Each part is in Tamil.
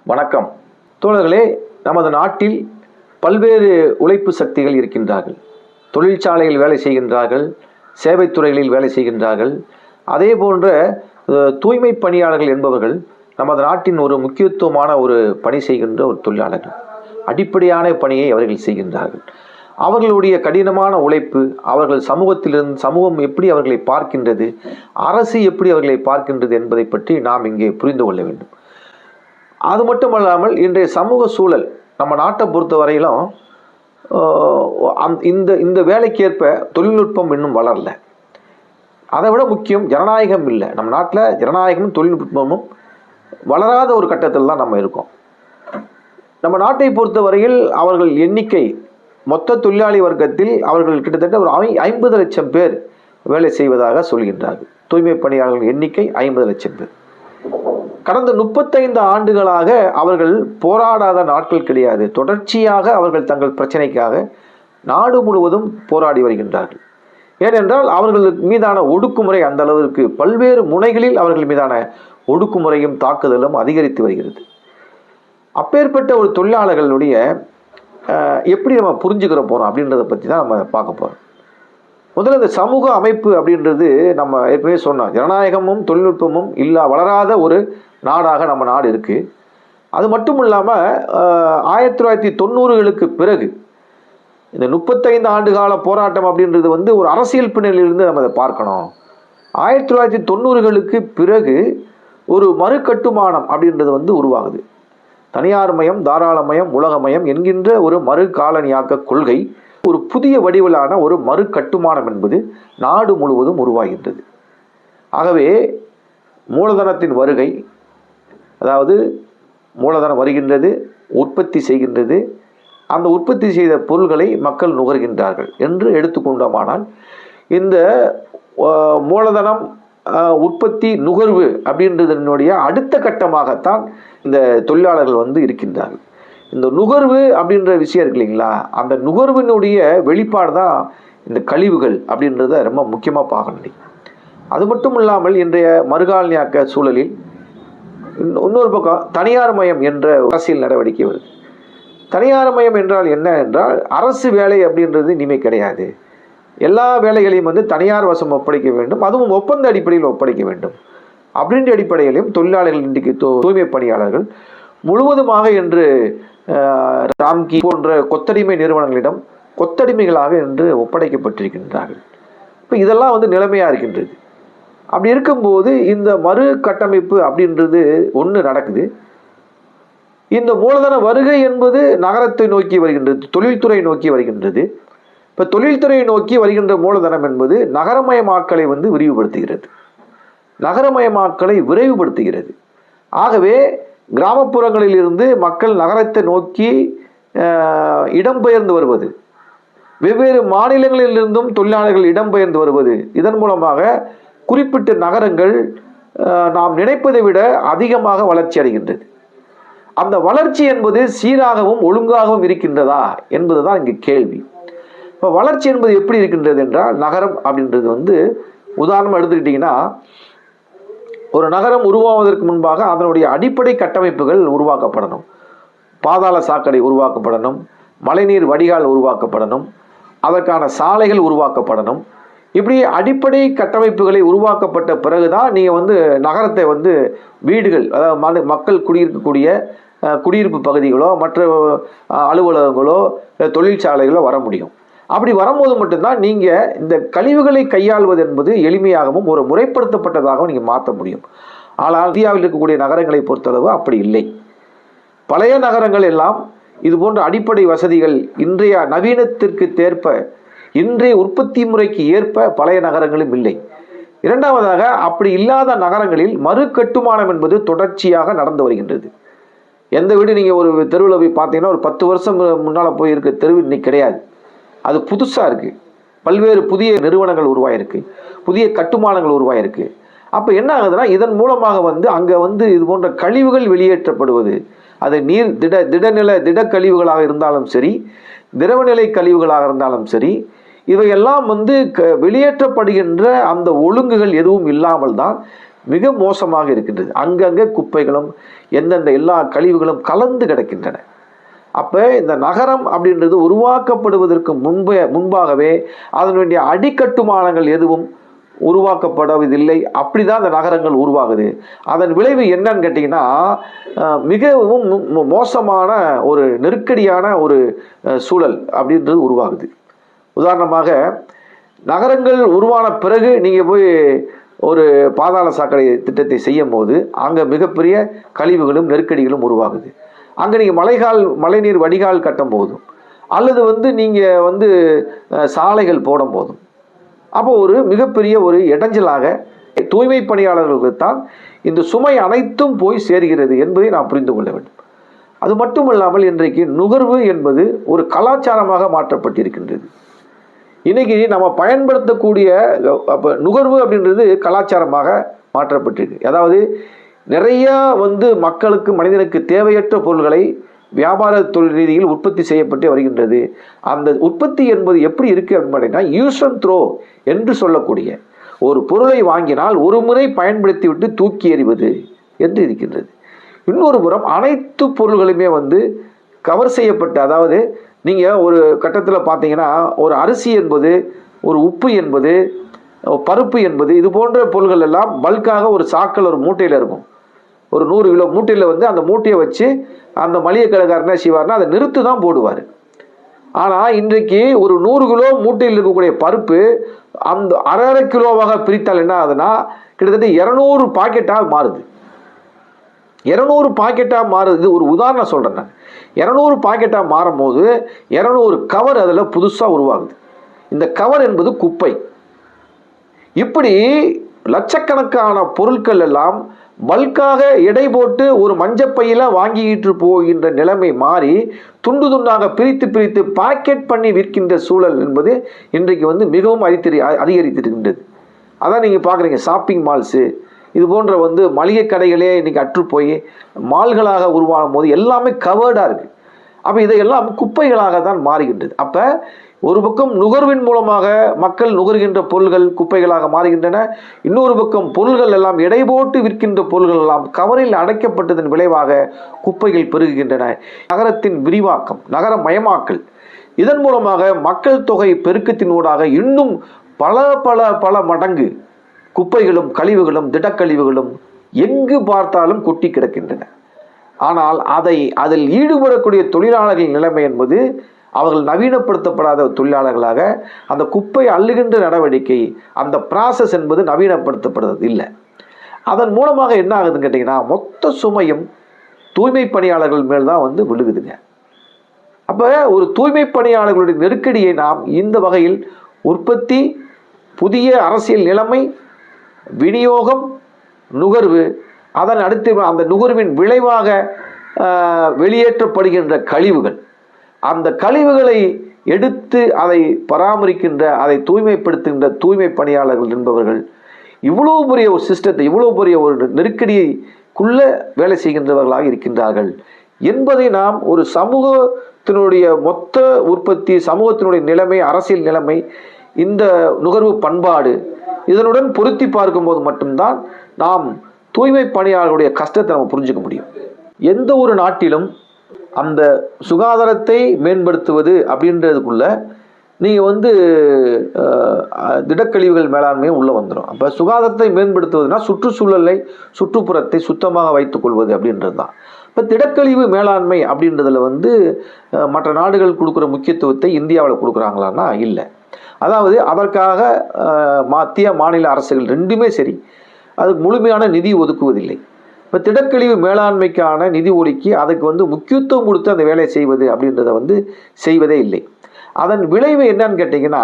வணக்கம் தோழர்களே. நமது நாட்டில் பல்வேறு உழைப்பு சக்திகள் இருக்கின்றார்கள். தொழிற்சாலையில் வேலை செய்கின்றார்கள், சேவைத்துறைகளில் வேலை செய்கின்றார்கள். அதே போன்ற தூய்மை பணியாளர்கள் என்பவர்கள் நமது நாட்டின் ஒரு முக்கியத்துவமான ஒரு பணி செய்கின்ற ஒரு தொழிலாளர்கள். அடிப்படையான பணியை அவர்கள் செய்கின்றார்கள். அவர்களுடைய கடினமான உழைப்பு, அவர்கள் சமூகத்திலிருந்து சமூகம் எப்படி அவர்களை பார்க்கின்றது, அரசு எப்படி அவர்களை பார்க்கின்றது என்பதை பற்றி நாம் இங்கே புரிந்து கொள்ள வேண்டும். அது மட்டுமல்லாமல் இன்றைய சமூக சூழல் நம்ம நாட்டை பொறுத்த வரையிலும் இந்த வேலைக்கேற்ப தொழில்நுட்பம் இன்னும் வளரல. அதை விட முக்கியம் ஜனநாயகம் இல்லை. நம்ம நாட்டில் ஜனநாயகமும் தொழில்நுட்பமும் வளராத ஒரு கட்டத்தில் தான் நம்ம இருக்கோம். நம்ம நாட்டை பொறுத்த வரையில் அவர்கள் எண்ணிக்கை மொத்த தொழிலாளி வர்க்கத்தில் அவர்கள் கிட்டத்தட்ட ஒரு 50 லட்சம் பேர் வேலை செய்வதாக சொல்கின்றார்கள். தூய்மை பணியாளர்கள் எண்ணிக்கை 50 லட்சம் பேர். கடந்த 35 ஆண்டுகளாக அவர்கள் போராடாத நாட்கள் கிடையாது. தொடர்ச்சியாக அவர்கள் தங்கள் பிரச்சனைக்காக நாடு முழுவதும் போராடி வருகின்றார்கள். ஏனென்றால் அவர்கள் மீதான ஒடுக்குமுறை அந்த அளவிற்கு பல்வேறு முனைகளில் அவர்கள் மீதான ஒடுக்குமுறையும் தாக்குதலும் அதிகரித்து வருகிறது. அப்பேற்பட்ட ஒரு தொழிலாளர்களுடைய எப்படி நம்ம புரிஞ்சுக்கிற போகிறோம் அப்படின்றத பற்றி தான் நம்ம பார்க்க போகிறோம். முதல்ல இந்த சமூக அமைப்பு அப்படின்றது நம்ம ஏற்கனவே சொன்னோம், ஜனநாயகமும் தொழில்நுட்பமும் வளராத ஒரு நாடாக நம்ம நாடு இருக்குது. அது மட்டும் இல்லாமல் 1990களுக்கு பிறகு இந்த 35 ஆண்டு கால போராட்டம் அப்படின்றது ஒரு அரசியல் பின்னணியிலிருந்து நம்ம அதை பார்க்கணும். 1990களுக்கு பிறகு ஒரு மறுகட்டுமானம் அப்படின்றது உருவாகுது. தனியார் மயம், தாராளமயம், உலகமயம் என்கின்ற ஒரு மறு காலனியாக்க கொள்கை, ஒரு புதிய வடிவிலான ஒரு மறு கட்டுமானம் என்பது நாடு முழுவதும் உருவாகின்றது. ஆகவே மூலதனத்தின் வருகை, அதாவது மூலதனம் வருகின்றது, உற்பத்தி செய்கின்றது, அந்த உற்பத்தி செய்த பொருள்களை மக்கள் நுகர்கின்றார்கள் என்று எடுத்துக்கொண்டோமானால் இந்த மூலதனம் உற்பத்தி நுகர்வு அப்படின்றதனுடைய அடுத்த கட்டமாகத்தான் இந்த தொழிலாளர்கள் இருக்கின்றார்கள். இந்த நுகர்வு அப்படின்ற விஷயம் இருக்கு இல்லைங்களா, அந்த நுகர்வினுடைய வெளிப்பாடு தான் இந்த கழிவுகள் அப்படின்றத ரொம்ப முக்கியமாக பார்க்கணும். அது மட்டும் இல்லாமல் இன்றைய மறுகாலனியாக்க சூழலில் இன்னொரு பக்கம் தனியார் மயம் என்ற அரசியல் நடவடிக்கை வருது. தனியார் மயம் என்றால் என்ன என்றால், அரசு வேலை அப்படின்றது இனிமேல் கிடையாது. எல்லா வேலைகளையும் தனியார் வசம் ஒப்படைக்க வேண்டும், அதுவும் ஒப்பந்த அடிப்படையில் ஒப்படைக்க வேண்டும் அப்படின்ற அடிப்படையிலும் தொழிலாளர்கள் இன்றைக்கு தூய்மை பணியாளர்கள் முழுவதுமாக என்று ராம்கி போன்ற கொத்தடிமை நிறுவனங்களிடம் கொத்தடிமைகளாக என்று ஒப்படைக்கப்பட்டிருக்கின்றார்கள். இப்போ இதெல்லாம் நிலைமையாக இருக்கின்றது. அப்படி இருக்கும்போது இந்த மறு கட்டமைப்பு அப்படின்றது ஒன்று நடக்குது. இந்த மூலதன வருகை என்பது நகரத்தை நோக்கி வருகின்றது, தொழில்துறை நோக்கி வருகின்றது. இப்போ தொழில்துறையை நோக்கி வருகின்ற மூலதனம் என்பது நகரமயமாக்கலை விரிவுபடுத்துகிறது, நகரமயமாக்கலை விரைவுபடுத்துகிறது. ஆகவே கிராமப்புறங்களில் இருந்து மக்கள் நகரத்தை நோக்கி இடம்பெயர்ந்து வருவது, வெவ்வேறு மாநிலங்களிலிருந்தும் தொழிலாளர்கள் இடம்பெயர்ந்து வருவது, இதன் மூலமாக குறிப்பிட்ட நகரங்கள் நாம் நினைப்பதை விட அதிகமாக வளர்ச்சி அடைகின்றது. அந்த வளர்ச்சி என்பது சீராகவும் ஒழுங்காகவும் இருக்கின்றதா என்பதுதான் இங்கு கேள்வி. இப்போ வளர்ச்சி என்பது எப்படி இருக்கின்றது என்றால், நகரம் அப்படின்றது உதாரணமாக எடுத்துக்கிட்டிங்கன்னா, ஒரு நகரம் உருவாவதற்கு முன்பாக அதனுடைய அடிப்படை கட்டமைப்புகள் உருவாக்கப்படணும். பாதாள சாக்கடை உருவாக்கப்படணும், மழைநீர் வடிகால் உருவாக்கப்படணும், அதற்கான சாலைகள் உருவாக்கப்படணும். இப்படி அடிப்படை கட்டமைப்புகளை உருவாக்கப்பட்ட பிறகுதான் நீங்கள் நகரத்தை வீடுகள், அதாவது மக்கள் குடியிருக்கக்கூடிய குடியிருப்பு பகுதிகளோ மற்ற அலுவலகங்களோ தொழிற்சாலைகளோ வர முடியும். அப்படி வரும்போது மட்டும்தான் நீங்கள் இந்த கழிவுகளை கையாள்வது என்பது எளிமையாகவும் ஒரு முறைப்படுத்தப்பட்டதாகவும் நீங்கள் மாற்ற முடியும். ஆனால் இந்தியாவில் இருக்கக்கூடிய நகரங்களை பொறுத்தளவு அப்படி இல்லை. பழைய நகரங்கள் எல்லாம் இது போன்ற அடிப்படை வசதிகள் இன்றைய நவீனத்திற்கு தேர்ப்ப, இன்றைய உற்பத்தி முறைக்கு ஏற்ப பழைய நகரங்களும் இல்லை. இரண்டாவதாக, அப்படி இல்லாத நகரங்களில் மறு கட்டுமானம் என்பது தொடர்ச்சியாக நடந்து வருகின்றது. எந்த வீடு நீங்கள் ஒரு தெருவில் போய் பார்த்தீங்கன்னா ஒரு 10 வருஷம் முன்னால் போய் இருக்க தெருவு இன்னைக்கு கிடையாது. அது புதுசாக இருக்குது. பல்வேறு புதிய நிறுவனங்கள் உருவாயிருக்கு, புதிய கட்டுமானங்கள் உருவாயிருக்கு. அப்போ என்ன ஆகுதுன்னா, இதன் மூலமாக அங்கே இது போன்ற கழிவுகள் வெளியேற்றப்படுவது, அது நீர் திட கழிவுகளாக இருந்தாலும் சரி, திரவநிலை கழிவுகளாக இருந்தாலும் சரி, இவையெல்லாம் வெளியேற்றப்படுகின்ற அந்த ஒழுங்குகள் எதுவும் இல்லாமல் தான் மிக மோசமாக இருக்கின்றது. அங்கங்கே குப்பைகளும் எந்தெந்த எல்லா கழிவுகளும் கலந்து கிடக்கின்றன. அப்போ இந்த நகரம் அப்படின்றது உருவாக்கப்படுவதற்கு முன்பாகவே அதனுடைய அடிக்கட்டுமானங்கள் எதுவும் உருவாக்கப்படவில்லை. அப்படி தான் அந்த நகரங்கள் உருவாகுது. அதன் விளைவு என்னன்னு கேட்டிங்கன்னா, மிகவும் மோசமான ஒரு நெருக்கடியான ஒரு சூழல் அப்படின்றது உருவாகுது. உதாரணமாக, நகரங்கள் உருவான பிறகு நீங்கள் போய் ஒரு பாதாள சாக்கடை திட்டத்தை செய்யும் போது அங்கே மிகப்பெரிய கழிவுகளும் நெருக்கடிகளும் உருவாகுது. அங்கே நீங்கள் மழைநீர் வடிகால் கட்டும் போதும் அல்லது நீங்கள் சாலைகள் போடும் போதும் அப்போ ஒரு மிகப்பெரிய ஒரு இடைஞ்சலாக தூய்மை பணியாளர்களுக்கு தான் இந்த சுமை அனைத்தும் போய் சேர்கிறது என்பதை நாம் புரிந்து கொள்ள வேண்டும். அது மட்டுமல்லாமல் இன்றைக்கு நுகர்வு என்பது ஒரு கலாச்சாரமாக மாற்றப்பட்டிருக்கின்றது. இன்னைக்கு நம்ம பயன்படுத்தக்கூடிய நுகர்வு அப்படின்றது கலாச்சாரமாக மாற்றப்பட்டிருக்கு. அதாவது நிறைய மக்களுக்கு மனிதனுக்கு தேவையற்ற பொருள்களை வியாபார தொழில் ரீதியில் உற்பத்தி செய்யப்பட்டு வருகின்றது. அந்த உற்பத்தி என்பது எப்படி இருக்குது அப்படின்னு பார்த்தீங்கன்னா, யூஸ் அண்ட் த்ரோ என்று சொல்லக்கூடிய ஒரு பொருளை வாங்கினால் ஒரு முறை பயன்படுத்தி விட்டு தூக்கி எறிவது என்று இருக்கின்றது. இன்னொரு புறம் அனைத்து பொருள்களுமே கவர் செய்யப்பட்ட, அதாவது நீங்கள் ஒரு கட்டத்தில் பார்த்தீங்கன்னா ஒரு அரிசி என்பது, ஒரு உப்பு என்பது, பருப்பு என்பது, இது போன்ற பொருள்கள் எல்லாம் பல்காக ஒரு சாக்கில் ஒரு மூட்டையில் இருக்கும். ஒரு 100 கிலோ மூட்டையில் அந்த மூட்டையை வச்சு அந்த மளிகை கடைக்காரர் என்ன செய்வார்னா அதை நிறுத்து தான் போடுவார். ஆனால் இன்றைக்கு ஒரு 100 கிலோ மூட்டையில் இருக்கக்கூடிய பருப்பு அந்த அரை கிலோவாக பிரித்தால் என்ன ஆகுதுன்னா கிட்டத்தட்ட 200 பாக்கெட்டாக மாறுது. 200 பாக்கெட்டாக மாறுது. ஒரு உதாரணம் சொல்கிறேன் நான். 200 பாக்கெட்டாக மாறும் போது 200 கவர் அதில் புதுசாக உருவாகுது. இந்த கவர் என்பது குப்பை. இப்படி லட்சக்கணக்கான பொருட்கள் எல்லாம் பல்காக எடை போட்டு ஒரு மஞ்சப்பையில் வாங்கிட்டு போகின்ற நிலைமை மாறி துண்டு துண்டாக பிரித்து பாக்கெட் பண்ணி விற்கின்ற சூழல் என்பது இன்றைக்கு மிகவும் அதிகரித்திருக்கின்றது. அதான் நீங்கள் பார்க்குறீங்க, ஷாப்பிங் மால்ஸு இது போன்ற மளிகை கடைகளே இன்றைக்கி அற்று போய் மால்களாக உருவாகும் போது எல்லாமே கவர்டாக இருக்குது. அப்போ இதையெல்லாம் குப்பைகளாக தான் மாறுகின்றது. அப்போ ஒரு பக்கம் நுகர்வின் மூலமாக மக்கள் நுகர்கின்ற பொருள்கள் குப்பைகளாக மாறுகின்றன. இன்னொரு பக்கம் பொருள்கள் எல்லாம் எடை போட்டு விற்கின்ற பொருள்கள் எல்லாம் கவரில் அடைக்கப்பட்டதன் விளைவாக குப்பைகள் பெருகுகின்றன. நகரத்தின் விரிவாக்கம், நகரமயமாக்கல், இதன் மூலமாக மக்கள் தொகை பெருக்கத்தினூடாக இன்னும் பல பல பல மடங்கு குப்பைகளும் கழிவுகளும் திடக்கழிவுகளும் எங்கு பார்த்தாலும் கொட்டி கிடக்கின்றன. ஆனால் அதில் ஈடுபடக்கூடிய தொழிலாளர்களின் நிலைமை என்பது அவர்கள் நவீனப்படுத்தப்படாத தொழிலாளர்களாக அந்த குப்பை அள்ளுகின்ற நடவடிக்கை, அந்த ப்ராசஸ் என்பது நவீனப்படுத்தப்படுறது இல்லை. அதன் மூலமாக என்ன ஆகுதுன்னு கேட்டிங்கன்னா, மொத்த சுமையும் தூய்மை பணியாளர்கள் மேல் தான் விழுகுதுங்க. அப்போ ஒரு தூய்மை பணியாளர்களுடைய நெருக்கடியை நாம் இந்த வகையில் உற்பத்தி, புதிய அரசியல் நிலைமை, விநியோகம், நுகர்வு, அதன் அடுத்து அந்த நுகர்வின் விளைவாக வெளியேற்றப்படுகின்ற கழிவுகள், அந்த கழிவுகளை எடுத்து அதை பராமரிக்கின்ற, அதை தூய்மைப்படுத்துகின்ற தூய்மை பணியாளர்கள் என்பவர்கள் இவ்வளோ பெரிய ஒரு சிஸ்டத்தை, இவ்வளோ பெரிய ஒரு நெருக்கடிக்குள்ளே வேலை செய்கின்றவர்களாக இருக்கின்றார்கள் என்பதை நாம் ஒரு சமூகத்தினுடைய மொத்த உற்பத்தி, சமூகத்தினுடைய நிலைமை, அரசியல் நிலைமை, இந்த நுகர்வு பண்பாடு இதனுடன் பொருத்தி பார்க்கும்போது மட்டும்தான் நாம் தூய்மை பணியாளர்களுடைய கஷ்டத்தை நம்ம புரிஞ்சுக்க முடியும். எந்த ஒரு நாட்டிலும் அந்த சுகாதாரத்தை மேம்படுத்துவது அப்படின்றதுக்குள்ள நீங்கள் திடக்கழிவுகள் மேலாண்மையும் உள்ளே வந்துடும். அப்போ சுகாதாரத்தை மேம்படுத்துவதுனா சுற்றுப்புறத்தை சுத்தமாக வைத்துக்கொள்வது அப்படின்றது தான். இப்போ திடக்கழிவு மேலாண்மை அப்படின்றதுல மற்ற நாடுகள் கொடுக்குற முக்கியத்துவத்தை இந்தியாவில் கொடுக்குறாங்களான்னா இல்லை. அதாவது அதற்காக மத்திய மாநில அரசுகள் ரெண்டுமே சரி அதுக்கு முழுமையான நிதி ஒதுக்குவதில்லை. இப்போ திடக்கழிவு மேலாண்மைக்கான நிதி ஒதுக்கி அதுக்கு முக்கியத்துவம் கொடுத்து அந்த வேலையை செய்வது அப்படின்றத செய்வதே இல்லை. அதன் விளைவு என்னன்னு கேட்டிங்கன்னா,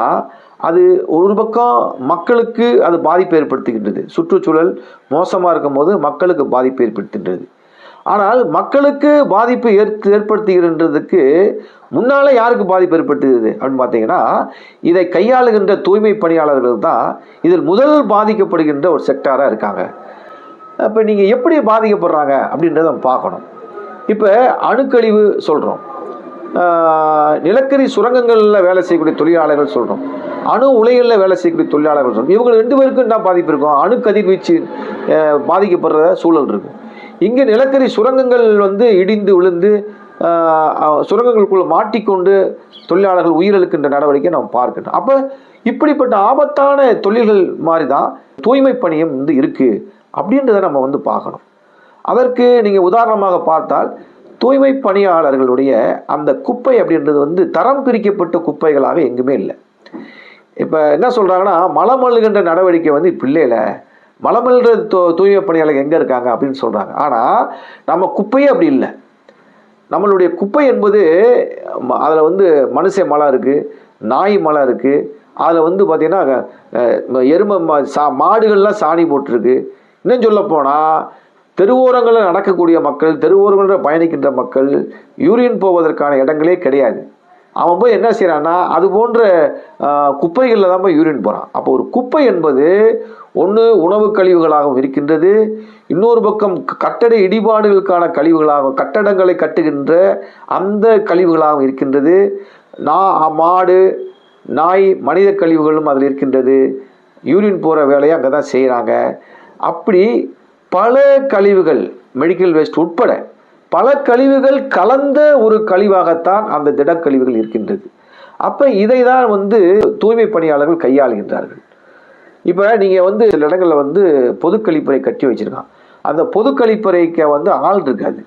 அது ஒரு பக்கம் மக்களுக்கு அது பாதிப்பு ஏற்படுத்துகின்றது. சுற்றுச்சூழல் மோசமாக இருக்கும்போது மக்களுக்கு பாதிப்பு ஏற்படுத்துகின்றது. ஆனால் மக்களுக்கு பாதிப்பு ஏற்படுத்துகின்றதுக்கு முன்னால் யாருக்கு பாதிப்பு ஏற்படுத்துகிறது அப்படின்னு பார்த்தீங்கன்னா, இதை கையாளுகின்ற தூய்மை பணியாளர்கள் தான் இதில் முதல் பாதிக்கப்படுகின்ற ஒரு செக்டாராக இருக்காங்க. இப்போ நீங்கள் எப்படி பாதிக்கப்படுறாங்க அப்படின்றத நம்ம பார்க்கணும். இப்போ அணுக்கழிவு சொல்கிறோம், நிலக்கரி சுரங்கங்களில் வேலை செய்யக்கூடிய தொழிலாளர்கள் சொல்கிறோம், அணு உலைகளில் வேலை செய்யக்கூடிய தொழிலாளர்கள் சொல்கிறோம். இவங்க 2 பேருக்கும் என்ன பாதிப்பு இருக்கும்? அணு கதிர்வீச்சு பாதிக்கப்படுற சூழல் இருக்குது. இங்கே நிலக்கரி சுரங்கங்கள் வந்து இடிந்து விழுந்து சுரங்கங்களுக்குள்ள மாட்டிக்கொண்டு தொழிலாளர்கள் உயிரிழக்கின்ற நடவடிக்கை நம்ம பார்க்கணும். அப்போ இப்படிப்பட்ட ஆபத்தான தொழில்கள் மாதிரி தான் தூய்மை பணியம் வந்து இருக்குது அப்படின்றத நம்ம வந்து பார்க்கணும். அதற்கு நீங்கள் உதாரணமாக பார்த்தால் தூய்மை பணியாளர்களுடைய அந்த குப்பை அப்படின்றது வந்து தரம் பிரிக்கப்பட்ட குப்பைகளாக எங்குமே இல்லை. இப்போ என்ன சொல்கிறாங்கன்னா, மலமல்லுகின்ற நடவடிக்கை வந்து இப்போ இல்லைல்ல, மலமல்ற தூய்மை பணியாளர்கள் எங்கே இருக்காங்க அப்படின்னு சொல்கிறாங்க. ஆனால் நம்ம குப்பையே அப்படி இல்லை. நம்மளுடைய குப்பை என்பது அதில் வந்து மனுஷ மலம் இருக்குது, நாய் மலம் இருக்குது, அதில் வந்து பார்த்திங்கன்னா எருமை மாடுகள்லாம் சாணி போட்டிருக்கு. இன்னும் சொல்ல போனால் தெருவோரங்களில் நடக்கக்கூடிய மக்கள், தெருவோரங்களில் பயணிக்கின்ற மக்கள் யூரின் போவதற்கான இடங்களே கிடையாது. அவன் போய் என்ன செய்கிறான்னா அது போன்ற குப்பைகளில் தான் போய் யூரின் போகிறான். அப்போ ஒரு குப்பை என்பது ஒன்று உணவு கழிவுகளாகவும் இருக்கின்றது, இன்னொரு பக்கம் கட்டட இடிபாடுகளுக்கான கழிவுகளாகவும் கட்டடங்களை கட்டுகின்ற அந்த கழிவுகளாகவும் இருக்கின்றது. மாடு நாய் மனித கழிவுகளும் அதில் இருக்கின்றது. யூரின் போகிற வேலையை அங்கே தான் செய்கிறாங்க. அப்படி பல கழிவுகள், மெடிக்கல் வேஸ்ட் உட்பட பல கழிவுகள் கலந்த ஒரு கழிவாகத்தான் அந்த திடக்கழிவுகள் இருக்கின்றது. அப்போ இதை தான் வந்து தூய்மை பணியாளர்கள் கையாளுகின்றார்கள். இப்போ நீங்கள் வந்து சில இடங்களில் வந்து பொது கழிப்பறை கட்டி வச்சுருக்கான். அந்த பொது கழிப்பறைக்கு வந்து ஆள் இருக்காது.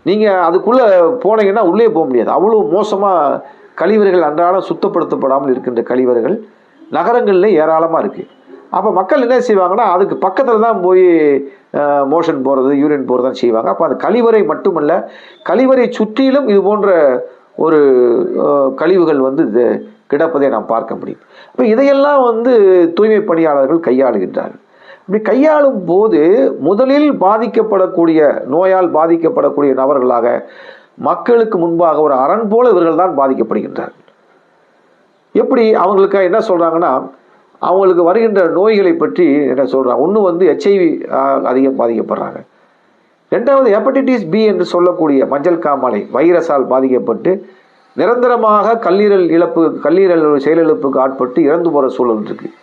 நீங்கள் அதுக்குள்ளே போனீங்கன்னா உள்ளே போக முடியாது. அவ்வளோ மோசமாக கழிவறைகள் அன்றாடம் சுத்தப்படுத்தப்படாமல் இருக்கின்ற கழிவறைகள் நகரங்களில் ஏராளமாக இருக்குது. அப்போ மக்கள் என்ன செய்வாங்கன்னா அதுக்கு பக்கத்தில் தான் போய் மோஷன் போகிறது, யூரின் போகிறது தான் செய்வாங்க. அப்போ அது கழிவறை மட்டுமல்ல, கழிவறை சுற்றிலும் இது போன்ற ஒரு கழிவுகள் வந்து கிடப்பதை நாம் பார்க்க முடியும். அப்போ இதையெல்லாம் வந்து தூய்மை பணியாளர்கள் கையாளுகின்றார்கள். இப்படி கையாளும் போது முதலில் பாதிக்கப்படக்கூடிய, நோயால் பாதிக்கப்படக்கூடிய நபர்களாக மக்களுக்கு முன்பாக ஒரு அரண் போல இவர்கள் தான் பாதிக்கப்படுகின்றார்கள். எப்படி அவங்களுக்கு என்ன சொல்கிறாங்கன்னா, அவங்களுக்கு வருகின்ற நோய்களை பற்றி என்ன சொல்கிறாங்க. ஒன்று வந்து HIV அதிகம் பாதிக்கப்படுறாங்க. ரெண்டாவது ஹெப்படைட்டிஸ் B என்று சொல்லக்கூடிய மஞ்சள் காமாலை வைரஸால் பாதிக்கப்பட்டு நிரந்தரமாக கல்லீரல் செயலிழப்புக்கு ஆட்பட்டு இறந்து போகிற சூழல் இருக்குது.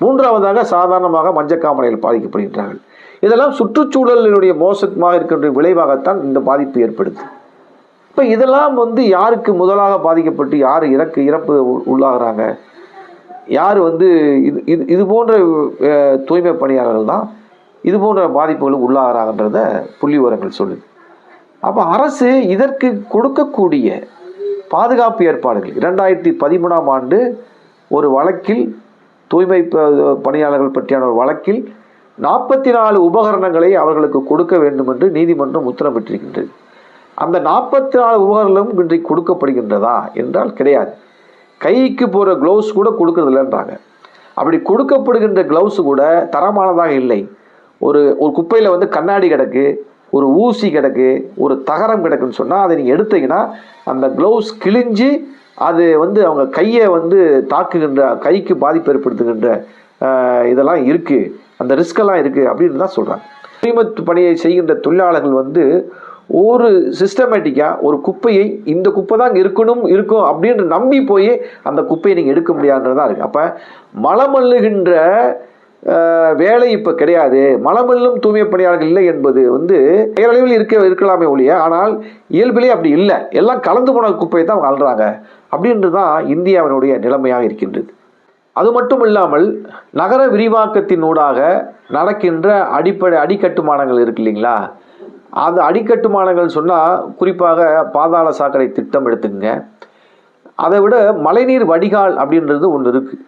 மூன்றாவதாக சாதாரணமாக மஞ்சக்காமலையில் பாதிக்கப்படுகின்றார்கள். இதெல்லாம் சுற்றுச்சூழலினுடைய மோசமாக இருக்கின்ற விளைவாகத்தான் இந்த பாதிப்பு ஏற்படுது. இப்போ இதெல்லாம் வந்து யாருக்கு முதலாக பாதிக்கப்பட்டு யார் இறப்பு உள்ளாகிறாங்க, யார் வந்து இது போன்ற தூய்மை பணியாளர்கள் தான் இது போன்ற பாதிப்புகளுக்கு உள்ளாகிறாங்கன்றத புள்ளி விவரங்கள் சொல்லுது. அப்போ அரசு இதற்கு கொடுக்கக்கூடிய பாதுகாப்பு ஏற்பாடுகள் 2013ஆம் ஆண்டு ஒரு வழக்கில், தூய்மை பணியாளர்கள் பற்றியான ஒரு வழக்கில் 44 உபகரணங்களை அவர்களுக்கு கொடுக்க வேண்டும் என்று நீதிமன்றம் உத்தரவிட்டிருக்கின்றது. அந்த 44 உபகரணங்களும் இன்றைக்கு கொடுக்கப்படுகின்றதா என்றால் கிடையாது. கைக்கு போகிற க்ளவுஸ் கூட கொடுக்கறதில்லைன்றாங்க. அப்படி கொடுக்கப்படுகின்ற க்ளவுஸ் கூட தரமானதாக இல்லை. ஒரு குப்பையில் வந்து கண்ணாடி கிடக்கு, ஒரு ஊசி கிடக்கு, ஒரு தகரம் கிடக்குன்னு சொன்னால் அதை நீங்கள் எடுத்தீங்கன்னா அந்த க்ளவுஸ் கிழிஞ்சு அது வந்து அவங்க கையை வந்து தாக்குகின்ற, கைக்கு பாதிப்பு ஏற்படுத்துகின்ற இதெல்லாம் இருக்குது, அந்த ரிஸ்கெல்லாம் இருக்குது அப்படின்னு தான் சொல்கிறாங்க. தூய்மை பணியை செய்கின்ற தொழிலாளர்கள் வந்து ஒரு சிஸ்டமேட்டிக்காக ஒரு குப்பையை இந்த குப்பை தான் இருக்கும் அப்படின்ற நம்பி போய் அந்த குப்பையை நீங்கள் எடுக்க முடியாதுன்றதான் இருக்குது. அப்போ மலமல்லுகின்ற வேலை இப்போ கிடையாது. மலமல்லும் தூய்மை பணியாளர்கள் இல்லை என்பது வந்து பேரளவில் இருக்கலாமே ஒழிய, ஆனால் இயல்பிலே அப்படி இல்லை. எல்லாம் கலந்து போன குப்பையை தான் அவங்க அள்ளுறாங்க அப்படின்றது தான் இந்தியாவினுடைய நிலைமையாக இருக்கின்றது. அது மட்டும் இல்லாமல் நகர விரிவாக்கத்தினூடாக நடக்கின்ற அடிக்கட்டுமானங்கள் இருக்கு இல்லைங்களா, அந்த அடிக்கட்டுமானங்கள் சொன்னால் குறிப்பாக பாதாள சாக்கடை திட்டம் எடுத்துக்கங்க. அதை விட மழைநீர் வடிகால் அப்படின்றது ஒன்று இருக்குது.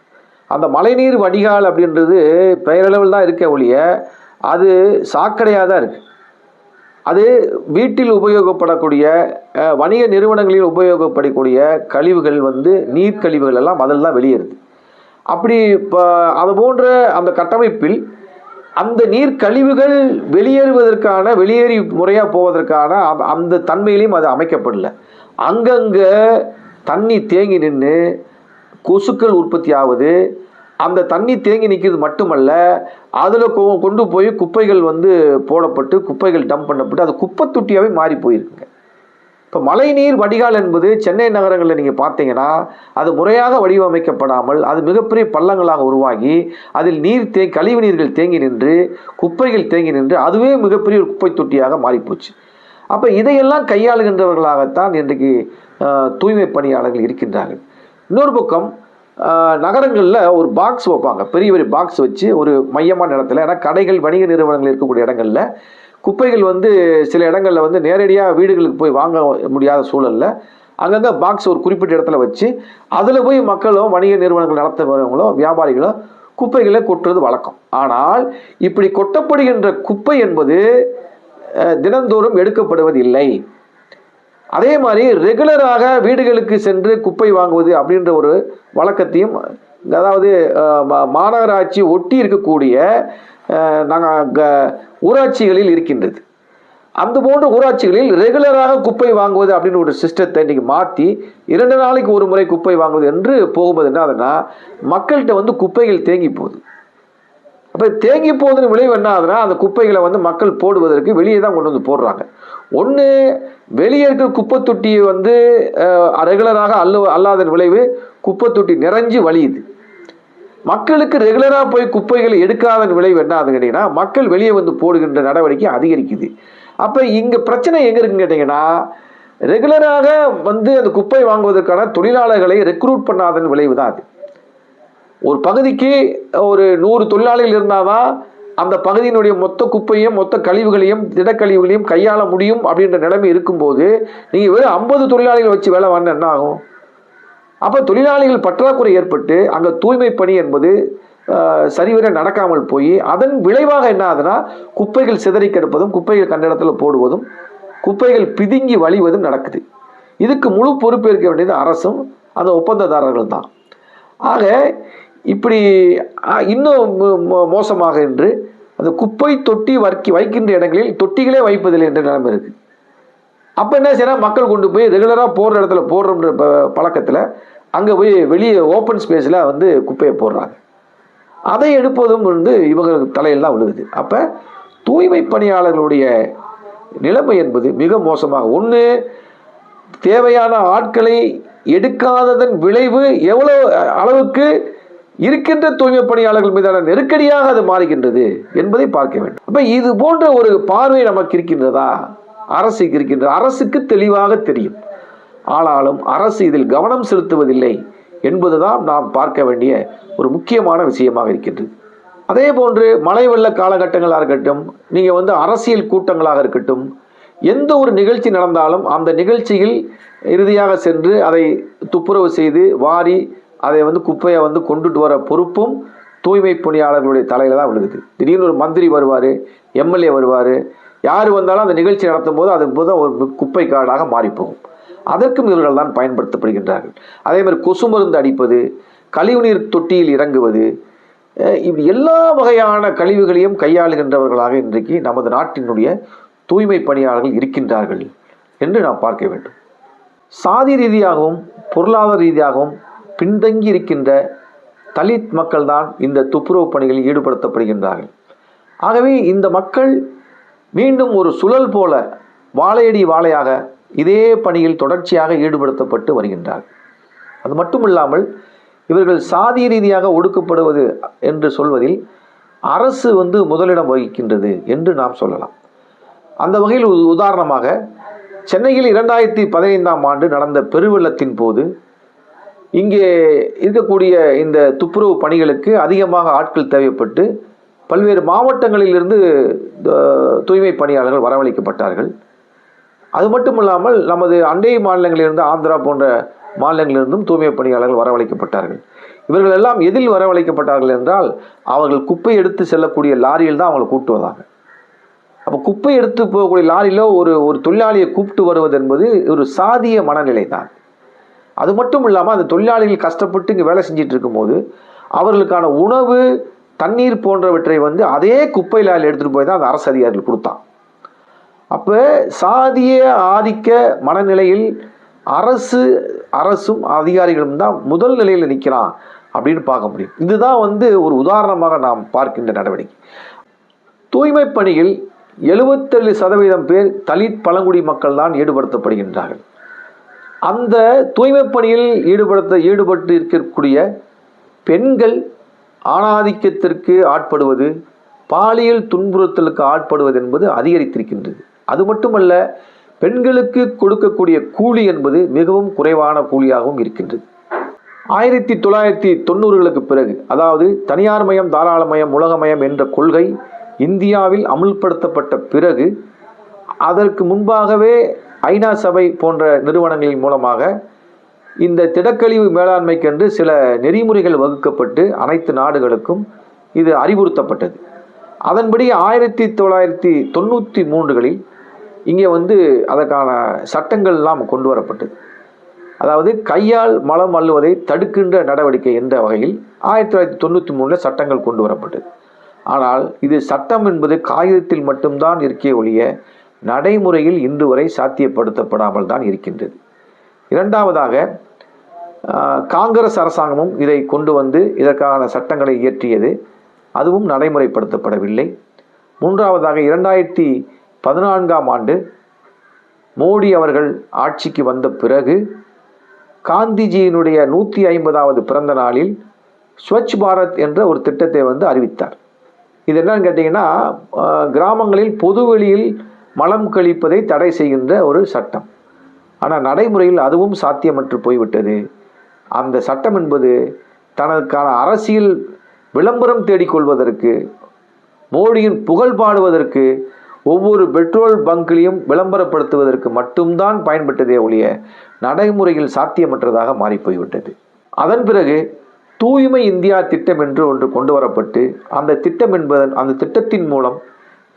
அந்த மழைநீர் வடிகால் அப்படின்றது பெயரளவில் தான் இருக்க ஒழிய அது சாக்கடையாக தான் இருக்குது. அது வீட்டில் உபயோகப்படக்கூடிய வணிக நிறுவனங்களில் உபயோகப்படக்கூடிய கழிவுகள் வந்து நீர்க்கழிவுகள் எல்லாம் அதில் தான் வெளியேறுது. அப்படி இப்போ அது போன்ற அந்த கட்டமைப்பில் அந்த நீர் கழிவுகள் வெளியேறி முறையாக போவதற்கான அந்த தன்மையிலையும் அது அமைக்கப்படல. அங்கங்கே தண்ணி தேங்கி நின்று கொசுக்கள் உற்பத்தி ஆகுது. அந்த தண்ணி தேங்கி நிற்கிறது மட்டுமல்ல, அதில் கொண்டு போய் குப்பைகள் வந்து போடப்பட்டு குப்பைகள் டம்ப் பண்ணப்பட்டு அது குப்பை தொட்டியாகவே மாறி போயிருக்குங்க. இப்போ மழைநீர் வடிகால் என்பது சென்னை நகரங்களில் நீங்கள் பார்த்தீங்கன்னா அது முறையாக வடிவமைக்கப்படாமல் அது மிகப்பெரிய பள்ளங்களாக உருவாகி அதில் கழிவு நீர்கள் தேங்கி நின்று குப்பைகள் தேங்கி நின்று அதுவே மிகப்பெரிய ஒரு குப்பை தொட்டியாக மாறிப்போச்சு. அப்போ இதையெல்லாம் கையாளுகின்றவர்களாகத்தான் இன்றைக்கு தூய்மை பணியாளர்கள் இருக்கின்றார்கள். இன்னொரு பக்கம் நகரங்களில் ஒரு பாக்ஸ் வைப்பாங்க, பெரிய பெரிய பாக்ஸ் வச்சு ஒரு மையமான இடத்துல, ஏன்னா கடைகள் வணிக நிறுவனங்கள் இருக்கக்கூடிய இடங்களில் குப்பைகள் சில இடங்களில் நேரடியாக வீடுகளுக்கு போய் வாங்க முடியாத சூழலில் அங்கங்கே பாக்ஸ் ஒரு குறிப்பிட்ட இடத்துல வச்சு அதில் போய் மக்களும் வணிக நிறுவனங்கள் நடத்துகிறவங்களோ வியாபாரிகளோ குப்பைகளை கொட்டுறது வழக்கம். ஆனால் இப்படி கொட்டப்படுகின்ற குப்பை என்பது தினந்தோறும் எடுக்கப்படுவதில்லை. அதே மாதிரி ரெகுலராக வீடுகளுக்கு சென்று குப்பை வாங்குவது அப்படின்ற ஒரு வழக்கத்தையும், அதாவது மாநகராட்சி ஒட்டி இருக்கக்கூடிய ஊராட்சிகளில் இருக்கின்றது. அந்த போன்ற ஊராட்சிகளில் ரெகுலராக குப்பை வாங்குவது அப்படின்னு ஒரு சிஸ்டத்தை இன்றைக்கி மாற்றி 2 நாளைக்கு ஒரு முறை குப்பை வாங்குவது என்று போகும்போது என்ன ஆகுதுன்னா மக்கள்கிட்ட குப்பைகள் தேங்கி போகுது. அப்போ தேங்கி போவதன் விளைவு என்ன ஆகுதுன்னா அந்த குப்பைகளை மக்கள் போடுவதற்கு வெளியே தான் கொண்டு போடுறாங்க. ஒன்று, வெளியே இருக்கிற குப்பை தொட்டியை ரெகுலராக அல்லாத விளைவு குப்பை தொட்டி நிறைஞ்சு வலியுது. மக்களுக்கு ரெகுலராக போய் குப்பைகளை எடுக்காத விளைவு என்ன ஆகுதுன்னு கேட்டிங்கன்னா மக்கள் வெளியே போடுகின்ற நடவடிக்கை அதிகரிக்குது. அப்போ இங்கே பிரச்சனை எங்கே இருக்குன்னு கேட்டிங்கன்னா ரெகுலராக அந்த குப்பை வாங்குவதற்கான தொழிலாளர்களை ரெக்ரூட் பண்ணாதன் விளைவு தான் அது. ஒரு பகுதிக்கு ஒரு 100 தொழிலாளிகள் இருந்தால் தான் அந்த பகுதியினுடைய மொத்த குப்பையும் மொத்த கழிவுகளையும் திடக்கழிவுகளையும் கையாள முடியும் அப்படின்ற நிலைமை இருக்கும்போது நீங்கள் வெறும் 50 தொழிலாளிகள் வச்சு வேலை வாங்க என்ன ஆகும்? அப்போ தொழிலாளிகள் பற்றாக்குறை ஏற்பட்டு அங்கே தூய்மை பணி என்பது சரிவர நடக்காமல் போய் அதன் விளைவாக என்ன ஆகுதுன்னா குப்பைகள் சிதறி கிடப்பதும் குப்பைகள் கண்ட இடத்துல போடுவதும் குப்பைகள் பிதுங்கி வழிவதும் நடக்குது. இதுக்கு முழு பொறுப்பேற்க வேண்டியது அரசும் அந்த ஒப்பந்ததாரர்கள் தான். ஆக இப்படி இன்னும் மோசமாக என்று அந்த குப்பை தொட்டி வைக்கின்ற இடங்களில் தொட்டிகளே வைப்பதில்லை என்ற நிலைமை இருக்குது. அப்போ என்ன செய்யணும், மக்கள் கொண்டு போய் ரெகுலராக போடுற இடத்துல போடுற பழக்கத்தில் அங்கே போய் வெளியே ஓப்பன் ஸ்பேஸில் குப்பையை போடுறாங்க. அதை எடுப்பதும் இவங்க தலையில் தான் விழுகுது. அப்போ தூய்மை பணியாளர்களுடைய நிலைமை என்பது மிக மோசமாக, ஒன்று தேவையான ஆட்களை எடுக்காததன் விளைவு எவ்வளோ அளவுக்கு இருக்கின்ற தூய்மை பணியாளர்கள் மீதான நெருக்கடியாக அது மாறுகின்றது என்பதை பார்க்க வேண்டும். அப்போ இது போன்ற ஒரு பார்வை நமக்கு இருக்கின்றதா? அரசுக்கு இருக்கின்ற அரசுக்கு தெளிவாக தெரியும். ஆனாலும் அரசு இதில் கவனம் செலுத்துவதில்லை என்பதுதான் நாம் பார்க்க வேண்டிய ஒரு முக்கியமான விஷயமாக இருக்கின்றது. அதே போன்று மழை வெள்ள காலகட்டங்களாக இருக்கட்டும், நீங்கள் அரசியல் கூட்டங்களாக இருக்கட்டும், எந்த ஒரு நிகழ்ச்சி நடந்தாலும் அந்த நிகழ்ச்சியில் இறுதியாக சென்று அதை துப்புரவு செய்து வாரி அதை குப்பையை கொண்டுட்டு வர பொறுப்பும் தூய்மை பணியாளர்களுடைய தலையில் தான் விழுகுது. திடீர்னு ஒரு மந்திரி வருவார், எம்எல்ஏ வருவார், யார் வந்தாலும் அந்த நிகழ்ச்சி நடத்தும் போது அது போது ஒரு குப்பை காடாக மாறிப்போகும். அதற்கும் இவர்கள் தான் பயன்படுத்தப்படுகின்றார்கள். அதே மாதிரி கொசு மருந்து அடிப்பது, கழிவுநீர் தொட்டியில் இறங்குவது, இப்படி எல்லா வகையான கழிவுகளையும் கையாளுகின்றவர்களாக இன்றைக்கு நமது நாட்டினுடைய தூய்மை பணியாளர்கள் இருக்கின்றார்கள் என்று நாம் பார்க்க வேண்டும். சாதி ரீதியாகவும் பொருளாதார ரீதியாகவும் பின்தங்கி இருக்கின்ற தலித் மக்கள் தான் இந்த துப்புரவு பணிகளில் ஈடுபடுத்தப்படுகின்றார்கள். ஆகவே இந்த மக்கள் மீண்டும் ஒரு சுழல் போல வாழையடி வாழையாக இதே பணியில் தொடர்ச்சியாக ஈடுபடுத்தப்பட்டு வருகின்றார்கள். அது மட்டுமில்லாமல் இவர்கள் சாதி ரீதியாக ஒடுக்கப்படுவது என்று சொல்வதில் அரசு முதலிடம் வகிக்கின்றது என்று நாம் சொல்லலாம். அந்த வகையில் உதாரணமாக சென்னையில் 2015ஆம் ஆண்டு நடந்த பெருவெள்ளத்தின் போது இங்கே இருக்கக்கூடிய இந்த துப்புரவு பணிகளுக்கு அதிகமாக ஆட்கள் தேவைப்பட்டு பல்வேறு மாவட்டங்களிலிருந்து தூய்மை பணியாளர்கள் வரவழைக்கப்பட்டார்கள். அது மட்டும் இல்லாமல் நமது அண்டை மாநிலங்களிலிருந்து ஆந்திரா போன்ற மாநிலங்களிலிருந்தும் தூய்மை பணியாளர்கள் வரவழைக்கப்பட்டார்கள். இவர்கள் எல்லாம் எதில் வரவழைக்கப்பட்டார்கள் என்றால் அவர்கள் குப்பை எடுத்து செல்லக்கூடிய லாரியில் தான் அவங்களை கூப்பிட்டு வந்தாங்க. அப்போ குப்பை எடுத்து போகக்கூடிய லாரியில் ஒரு தொழிலாளியை கூப்பிட்டு வருவது என்பது ஒரு சாதிய மனநிலை தான். அது மட்டும் இல்லாமல் அந்த தொழிலாளிகள் கஷ்டப்பட்டு இங்கே வேலை செஞ்சிட்டு இருக்கும்போது அவர்களுக்கான உணவு தண்ணீர் போன்றவற்றை அதே குப்பை லாரியில் எடுத்துகிட்டு போய் தான் அந்த அரசு அதிகாரிகள் கொடுத்தான். அப்போ சாதிய ஆதிக்க மனநிலையில் அரசும் அதிகாரிகளும் தான் முதல் நிலையில் நிற்கிறான் அப்படின்னு பார்க்க முடியும். இதுதான் ஒரு உதாரணமாக நாம் பார்க்கின்ற நடவடிக்கை. தூய்மை பணியில் 77% பேர் தலித் பழங்குடி மக்கள் தான் ஈடுபடுத்தப்படுகின்றார்கள். அந்த தூய்மை பணியில் ஈடுபட்டு இருக்கக்கூடிய பெண்கள் ஆணாதிக்கத்திற்கு ஆட்படுவது, பாலியல் துன்புறுத்தலுக்கு ஆட்படுவது என்பது அதிகரித்திருக்கின்றது. அது மட்டுமல்ல, பெண்களுக்கு கொடுக்கக்கூடிய கூலி என்பது மிகவும் குறைவான கூலியாகவும் இருக்கின்றது. 1990களுக்கு பிறகு, அதாவது தனியார் மயம், தாராளமயம், உலகமயம் என்ற கொள்கை இந்தியாவில் அமுல்படுத்தப்பட்ட பிறகு, அதற்கு முன்பாகவே ஐநா சபை போன்ற நிறுவனங்களின் மூலமாக இந்த திடக்கழிவு மேலாண்மைக்கென்று சில நெறிமுறைகள் வகுக்கப்பட்டு அனைத்து நாடுகளுக்கும் இது அறிவுறுத்தப்பட்டது. அதன்படி 1993களில் இங்கே அதற்கான சட்டங்கள் எல்லாம் கொண்டு வரப்பட்டது. அதாவது கையால் மலம் அள்ளுவதை தடுக்கின்ற நடவடிக்கை என்ற வகையில் 1993 சட்டங்கள் கொண்டு வரப்பட்டது. ஆனால் இது சட்டம் என்பது காகிதத்தில் மட்டும்தான் இருக்கே ஒழிய நடைமுறையில் இன்று வரை சாத்தியப்படுத்தப்படாமல் தான் இருக்கின்றது. இரண்டாவதாக, காங்கிரஸ் அரசாங்கமும் இதை கொண்டு வந்து இதற்கான சட்டங்களை இயற்றியது, அதுவும் நடைமுறைப்படுத்தப்படவில்லை. மூன்றாவதாக, 2014ஆம் ஆண்டு மோடி அவர்கள் ஆட்சிக்கு வந்த பிறகு காந்திஜியினுடைய 150வது பிறந்த நாளில் ஸ்வச் பாரத் என்ற ஒரு திட்டத்தை அறிவித்தார். இது என்னன்னு கேட்டிங்கன்னா, கிராமங்களில் பொதுவெளியில் மலம் கழிப்பதை தடை செய்கின்ற ஒரு சட்டம். ஆனால் நடைமுறையில் அதுவும் சாத்தியமற்று போய்விட்டது. அந்த சட்டம் என்பது தனக்கான அரசியல் விளம்பரம் தேடிக்கொள்வதற்கு, மோடியின் புகழ் பாடுவதற்கு, ஒவ்வொரு பெட்ரோல் பங்கிலையும் விளம்பரப்படுத்துவதற்கு மட்டும்தான் பயன்பட்டதே ஒழிய நடைமுறையில் சாத்தியமற்றதாக மாறிப்போய்விட்டது. அதன் பிறகு தூய்மை இந்தியா திட்டம் என்று ஒன்று கொண்டு வரப்பட்டு, அந்த திட்டத்தின் மூலம்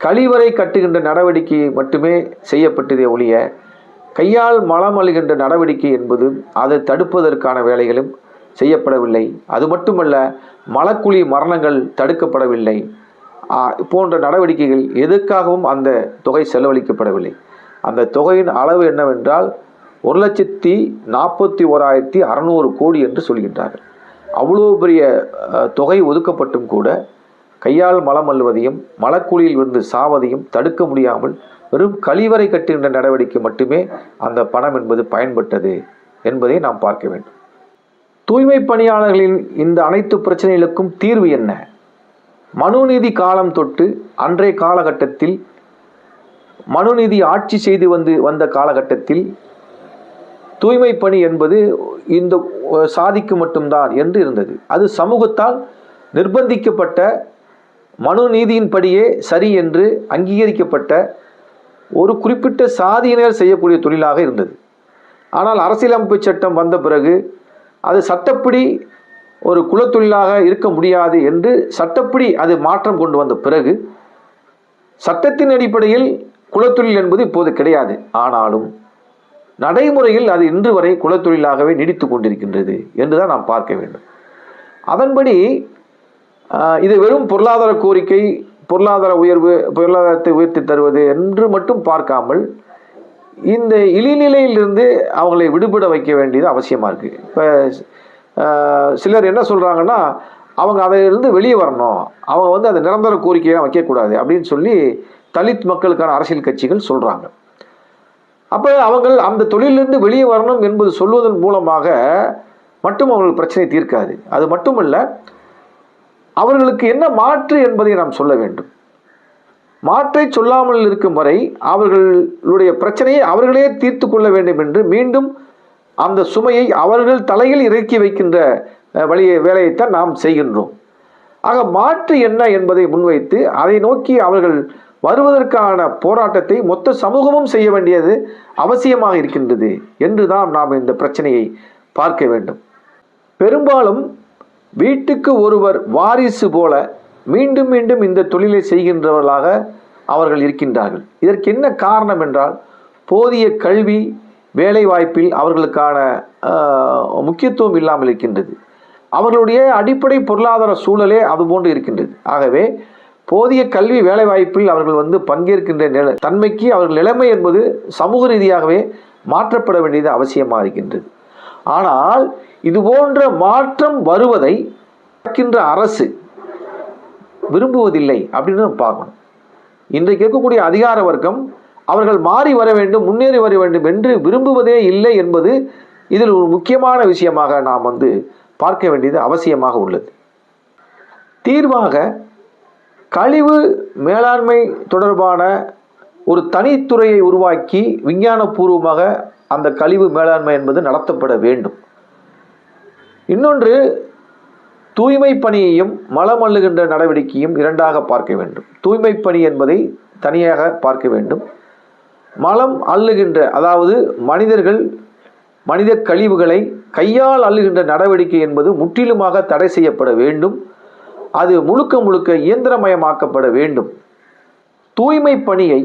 கழிவறை கட்டுகின்ற நடவடிக்கை மட்டுமே செய்யப்பட்டதே ஒழிய கையால் மலம் அள்ளுகின்ற நடவடிக்கை என்பது அதை தடுப்பதற்கான வேலைகளும் செய்யப்படவில்லை. அது மட்டுமல்ல, மலக்குழி மரணங்கள் தடுக்கப்படவில்லை. போன்ற நடவடிக்கைகள் எதுக்காகவும் அந்த தொகை செலவழிக்கப்படவில்லை. அந்த தொகையின் அளவு என்னவென்றால் 1,41,600 கோடி என்று சொல்கின்றார்கள். அவ்வளோ பெரிய தொகை ஒதுக்கப்பட்டும் கூட கையால் மலம் அள்ளுவதையும் மலக்குழியில் விழுந்து சாவதையும் தடுக்க முடியாமல் வெறும் கழிவறை கட்டுகின்ற நடவடிக்கை மட்டுமே அந்த பணம் என்பது பயன்பட்டது என்பதை நாம் பார்க்க வேண்டும். தூய்மை பணியாளர்களின் இந்த அனைத்து பிரச்சனைகளுக்கும் தீர்வு என்ன? மனுநீதி காலம் தொட்டு அன்றைய காலகட்டத்தில், மனுநீதி ஆட்சி செய்து வந்த காலகட்டத்தில் தூய்மை பணி என்பது இந்த சாதிக்கு மட்டும்தான் என்று இருந்தது. அது சமூகத்தால் நிர்பந்திக்கப்பட்ட, மனு நீதியின்படியே சரி என்று அங்கீகரிக்கப்பட்ட ஒரு குறிப்பிட்ட சாதியினர் செய்யக்கூடிய தொழிலாக இருந்தது. ஆனால் அரசியலமைப்பு சட்டம் வந்த பிறகு அது சட்டப்படி ஒரு குலத்தொழிலாக இருக்க முடியாது என்று சட்டப்படி அது மாற்றம் கொண்டு வந்த பிறகு சட்டத்தின் அடிப்படையில் குலத்தொழில் என்பது இப்போது கிடையாது. ஆனாலும் நடைமுறையில் அது இன்று வரை குலத்தொழிலாகவே நீடித்து கொண்டிருக்கின்றது என்றுதான் நாம் பார்க்க வேண்டும். அதன்படி இது வெறும் பொருளாதார கோரிக்கை, பொருளாதாரத்தை உயர்த்தி தருவது என்று மட்டும் பார்க்காமல் இந்த இழிநிலையிலிருந்து அவங்களை விடுபட வைக்க வேண்டியது அவசியமாக இருக்குது. இப்போ சிலர் என்ன சொல்கிறாங்கன்னா, அவங்க அதிலிருந்து வெளியே வரணும், அவங்க அதை நிரந்தர கோரிக்கையாக வைக்கக்கூடாது அப்படின்னு சொல்லி தலித் மக்களுக்கான அரசியல் கட்சிகள் சொல்கிறாங்க. அப்போ அவங்கள் அந்த தொழிலிருந்து வெளியே வரணும் என்பது சொல்வதன் மூலமாக மட்டும் அவர்கள் பிரச்சனை தீர்க்காது. அது மட்டுமல்ல, அவர்களுக்கு என்ன மாற்று என்பதை நாம் சொல்ல வேண்டும். மாற்றை சொல்லாமல் இருக்கும் வரை அவர்களுடைய பிரச்சனையை அவர்களே தீர்த்து கொள்ள வேண்டும் என்று மீண்டும் அந்த சுமையை அவர்கள் தலையில் இறக்கி வைக்கின்ற வேலையைத்தான் நாம் செய்கின்றோம். ஆக மாற்று என்ன என்பதை முன்வைத்து அதை நோக்கி அவர்கள் வருவதற்கான போராட்டத்தை மொத்த சமூகமும் செய்ய வேண்டியது அவசியமாக இருக்கின்றது என்றுதான் நாம் இந்த பிரச்சனையை பார்க்க வேண்டும். பெரும்பாலும் வீட்டுக்கு ஒருவர் வாரிசு போல மீண்டும் மீண்டும் இந்த தொழிலை செய்கின்றவர்களாக அவர்கள் இருக்கின்றார்கள். இதற்கு என்ன காரணம் என்றால், போதிய கல்வி, வேலை வாய்ப்பில் அவர்களுக்கான முக்கியத்துவம் இல்லாமல் இருக்கின்றது. அவர்களுடைய அடிப்படை பொருளாதார சூழலே அதுபோன்று இருக்கின்றது. ஆகவே போதிய கல்வி, வேலை வாய்ப்பில் அவர்கள் பங்கேற்கின்ற தன்மைக்கு அவர்கள் நிலைமை என்பது சமூக ரீதியாகவே மாற்றப்பட வேண்டியது அவசியமாக இருக்கின்றது. ஆனால் இது போன்ற மாற்றம் வருவதை அரசு விரும்புவதில்லை அப்படின்னு பார்க்கணும். இன்றைக்கு இருக்கக்கூடிய அதிகார வர்க்கம் அவர்கள் மாறி வர வேண்டும், முன்னேறி வர வேண்டும் என்று விரும்புவதே இல்லை என்பது இதில் ஒரு முக்கியமான விஷயமாக நாம் பார்க்க வேண்டியது அவசியமாக உள்ளது. தீர்வாக கழிவு மேலாண்மை தொடர்பான ஒரு தனித்துறையை உருவாக்கி விஞ்ஞானபூர்வமாக அந்த கழிவு மேலாண்மை என்பது நடத்தப்பட வேண்டும். இன்னொன்று, தூய்மை பணியையும் மலம் அள்ளுகின்ற நடவடிக்கையும் இரண்டாக பார்க்க வேண்டும். தூய்மை பணி என்பதை தனியாக பார்க்க வேண்டும். மலம் அள்ளுகின்ற, அதாவது மனித கழிவுகளை கையால் அள்ளுகின்ற நடவடிக்கை என்பது முற்றிலுமாக தடை செய்யப்பட வேண்டும். அது முழுக்க இயந்திரமயமாக்கப்பட வேண்டும். தூய்மை பணியை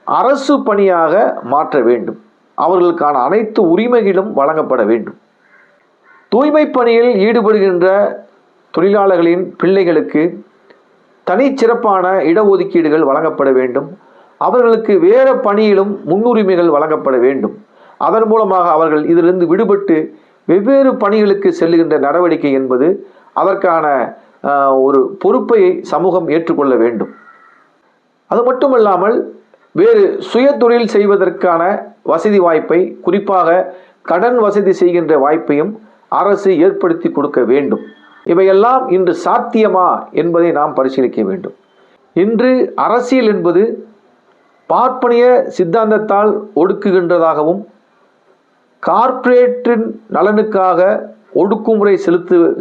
அரசு பணியாக மாற்ற வேண்டும். அவர்களுக்கான அனைத்து உரிமைகளும் வழங்கப்பட வேண்டும். தூய்மை பணியில் ஈடுபடுகின்ற தொழிலாளர்களின் பிள்ளைகளுக்கு தனிச்சிறப்பான இடஒதுக்கீடுகள் வழங்கப்பட வேண்டும். அவர்களுக்கு வேறு பணியிலும் முன்னுரிமைகள் வழங்கப்பட வேண்டும். அதன் மூலமாக அவர்கள் இதிலிருந்து விடுபட்டு வெவ்வேறு பணிகளுக்கு செல்லுகின்ற நடவடிக்கை என்பது அதற்கான ஒரு பொறுப்பை சமூகம் ஏற்றுக்கொள்ள வேண்டும். அது மட்டுமல்லாமல் வேறு சுய தொழில் செய்வதற்கான வசதி வாய்ப்பை, குறிப்பாக கடன் வசதி செய்கின்ற வாய்ப்பையும் அரசு ஏற்படுத்தி கொடுக்க வேண்டும். இவையெல்லாம் இன்று சாத்தியமா என்பதை நாம் பரிசீலிக்க வேண்டும். இன்று அரசியல் என்பது பார்ப்பனிய சித்தாந்தத்தால் ஒடுக்குகின்றதாகவும், கார்ப்பரேட்டின் நலனுக்காக ஒடுக்குமுறை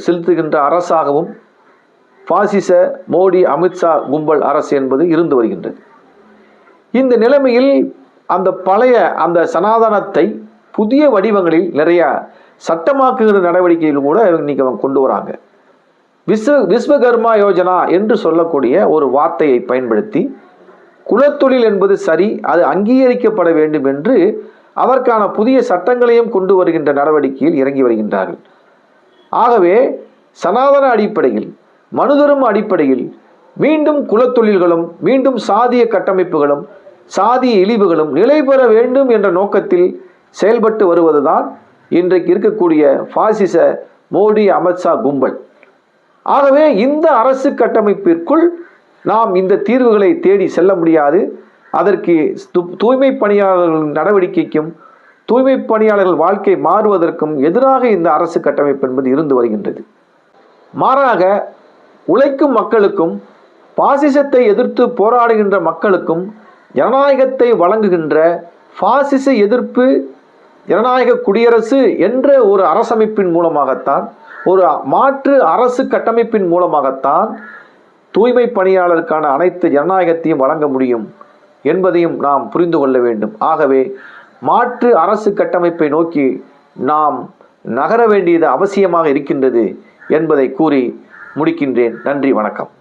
செலுத்துகின்ற அரசாகவும் பாசிச மோடி அமித்ஷா கும்பல் அரசு என்பது இருந்து வருகின்றது. இந்த நிலைமையில் அந்த பழைய சனாதனத்தை புதிய வடிவங்களில் நிறைய சட்டமாக்குகிற நடவடிக்கையில் கூட இன்னைக்கு அவங்க கொண்டு வராங்க. விஸ்வகர்மா யோஜனா என்று சொல்லக்கூடிய ஒரு வார்த்தையை பயன்படுத்தி குலத்தொழில் என்பது சரி, அது அங்கீகரிக்கப்பட வேண்டும் என்று அதற்கான புதிய சட்டங்களையும் கொண்டு வருகின்ற நடவடிக்கையில் இறங்கி வருகின்றார்கள். ஆகவே சனாதன அடிப்படையில், மனுதர்ம அடிப்படையில் மீண்டும் குலத்தொழில்களும், மீண்டும் சாதிய கட்டமைப்புகளும், சாதிய இழிவுகளும் நிலை பெற வேண்டும் என்ற நோக்கத்தில் செயல்பட்டு வருவதுதான் இன்றைக்கு இருக்கக்கூடிய பாசிச மோடி அமித்ஷா கும்பல். ஆகவே இந்த அரசு கட்டமைப்பிற்குள் நாம் இந்த தீர்வுகளை தேடி செல்ல முடியாது. அதற்கு தூய்மை பணியாளர்கள் நடவடிக்கைக்கும் தூய்மை பணியாளர்கள் வாழ்க்கை மாறுவதற்கும் எதிராக இந்த அரசு கட்டமைப்பு என்பது இருந்து வருகின்றது. மாறாக உழைக்கும் மக்களுக்கும், பாசிசத்தை எதிர்த்து போராடுகின்ற மக்களுக்கும் ஜனநாயகத்தை வழங்குகின்ற பாசிச எதிர்ப்பு ஜனநாயக குடியரசு என்ற ஒரு அரசமைப்பின் மூலமாகத்தான், ஒரு மாற்று அரசு கட்டமைப்பின் மூலமாகத்தான் தூய்மை பணியாளருக்கான அனைத்து ஜனநாயகத்தையும் வழங்க முடியும் என்பதையும் நாம் புரிந்து கொள்ள வேண்டும். ஆகவே மாற்று அரசு கட்டமைப்பை நோக்கி நாம் நகர வேண்டியது அவசியமாக இருக்கின்றது என்பதை கூறி முடிக்கின்றேன். நன்றி, வணக்கம்.